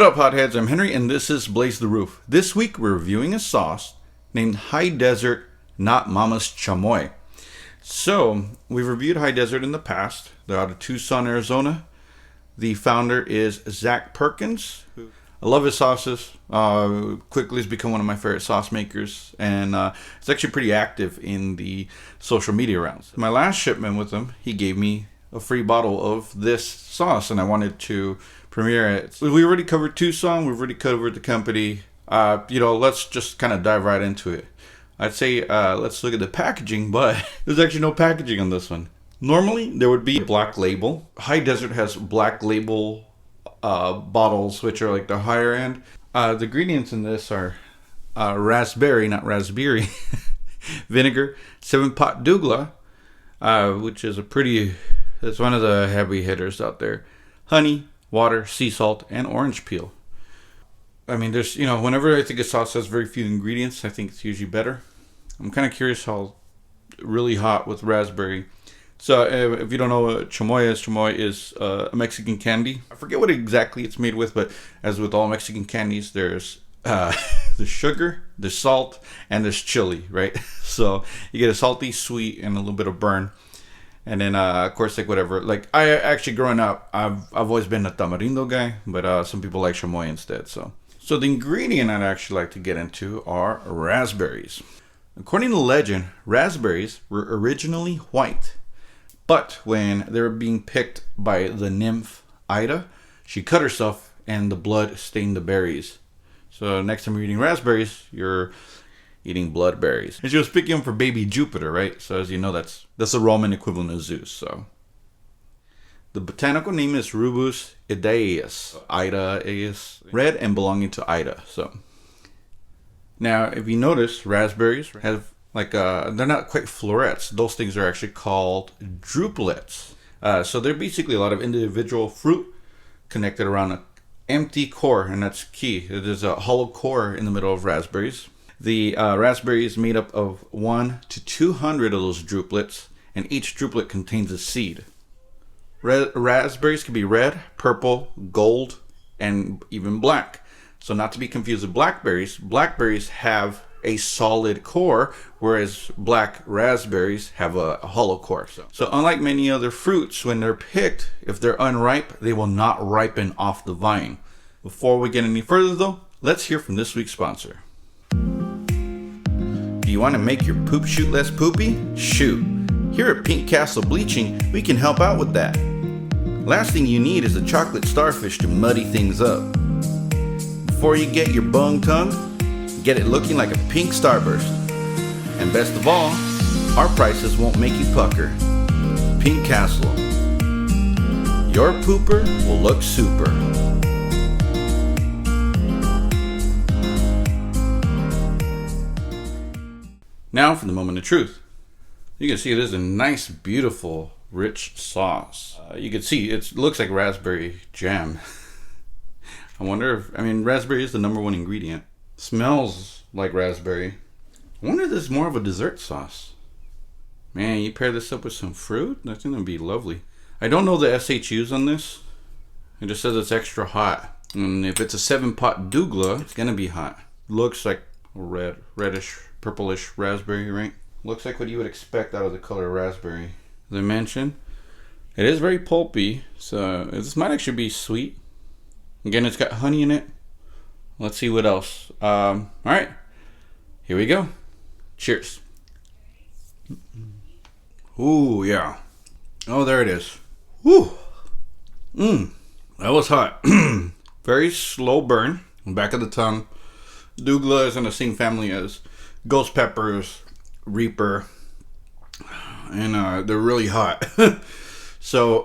What up, hotheads? I'm Henry, and this is Blaze the Roof. This week, we're reviewing a sauce named High Desert Not Mama's Chamoy. So, we've reviewed High Desert in the past. They're out of Tucson, Arizona. The founder is Zach Perkins. I love his sauces. Quickly has become one of my favorite sauce makers, and it's actually pretty active in the social media rounds. My last shipment with him, he gave me a free bottle of this sauce, and I wanted to premiere it. We already covered Tucson. We've already covered the company. Let's just kind of dive right into it. I'd say let's look at the packaging, but there's actually no packaging on this one. Normally, there would be a black label. High Desert has black label bottles, which are like the higher end. The ingredients in this are raspberry, not raspberry, vinegar, 7-pot douglas, which is it's one of the heavy hitters out there. Honey, water, sea salt, and orange peel. I mean, there's, whenever I think a sauce has very few ingredients, I think it's usually better. I'm kind of curious how really hot with raspberry. So if you don't know what chamoy is a Mexican candy. I forget what exactly it's made with, but as with all Mexican candies, there's the sugar, there's salt, and there's chili, right? So you get a salty, sweet, and a little bit of burn. And then, of course, whatever. I actually, growing up, I've always been a tamarindo guy, but some people like chamoy instead. So the ingredient I'd actually like to get into are raspberries. According to legend, raspberries were originally white. But when they were being picked by the nymph Ida, she cut herself and the blood stained the berries. So next time you're eating raspberries, you're eating blood berries. And she was picking them for baby Jupiter, right? So as you know, that's the Roman equivalent of Zeus. So the botanical name is Rubus idaeus. Ida is red and belonging to Ida. So now, if you notice, raspberries have they're not quite florets. Those things are actually called drupelets. So they're basically a lot of individual fruit connected around an empty core, and that's key. There's a hollow core in the middle of raspberries. The raspberry is made up of 1 to 200 of those drupelets, and each druplet contains a seed. Raspberries can be red, purple, gold, and even black. So not to be confused with blackberries, blackberries have a solid core, whereas black raspberries have a hollow core. So unlike many other fruits, when they're picked, if they're unripe, they will not ripen off the vine. Before we get any further though, let's hear from this week's sponsor. Do you want to make your poop shoot less poopy? Shoot! Here at Pink Castle Bleaching, we can help out with that. Last thing you need is a chocolate starfish to muddy things up. Before you get your bung tongue, get it looking like a pink starburst. And best of all, our prices won't make you pucker. Pink Castle. Your pooper will look super. Now for the moment of truth. You can see it is a nice, beautiful, rich sauce. You can see it looks like raspberry jam. I wonder raspberry is the number one ingredient. Smells like raspberry. I wonder if this is more of a dessert sauce. Man, you pair this up with some fruit? That's going to be lovely. I don't know the SHUs on this. It just says it's extra hot. And if it's a 7-pot douglas, it's going to be hot. Looks like reddish, purplish raspberry, right? Looks like what you would expect out of the color of raspberry. As I mentioned, it is very pulpy, so this might actually be sweet. Again, it's got honey in it. Let's see what else. All right, here we go. Cheers. Ooh, yeah. Oh, there it is. Woo. That was hot. Very slow burn. Back of the tongue. Douglas is in the same family as ghost peppers, reaper, and they're really hot. So,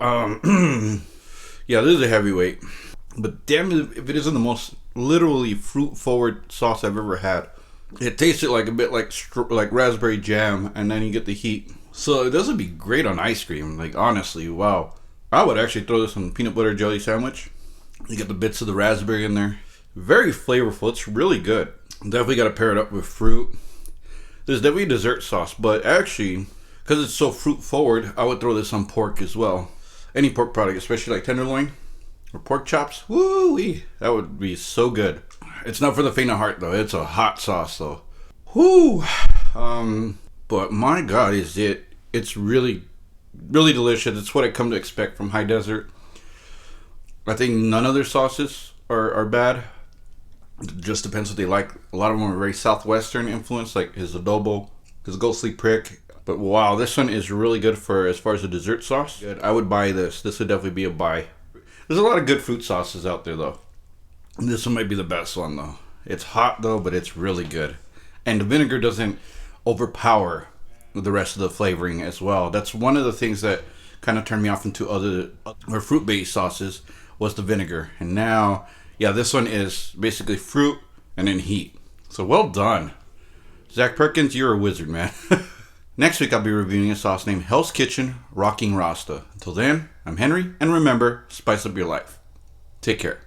yeah, this is a heavyweight. But damn it, if it isn't the most literally fruit-forward sauce I've ever had. It tasted like a bit like raspberry jam, and then you get the heat. So this would be great on ice cream. Honestly, wow. I would actually throw this on a peanut butter jelly sandwich. You get the bits of the raspberry in there. Very flavorful. It's really good. Definitely got to pair it up with fruit. There's definitely a dessert sauce, but actually, because it's so fruit-forward, I would throw this on pork as well. Any pork product, especially like tenderloin. or pork chops. Woo-wee. That would be so good. It's not for the faint of heart though. It's a hot sauce though. Whoo. But my God, it's really, really delicious. It's what I come to expect from High Desert. I think none of their sauces are bad. It just depends what they like. A lot of them are very southwestern influence, like his adobo, his ghostly prick. But wow, this one is really good for as far as the dessert sauce. Good. I would buy this. This would definitely be a buy. There's a lot of good fruit sauces out there though. This one might be the best one though. It's hot though, but it's really good. And the vinegar doesn't overpower the rest of the flavoring as well. That's one of the things that kind of turned me off into other or fruit-based sauces was the vinegar. And now, yeah, this one is basically fruit and then heat. So well done. Zach Perkins, you're a wizard, man. Next week, I'll be reviewing a sauce named Hell's Kitchen Rocking Rasta. Until then, I'm Henry, and remember, spice up your life. Take care.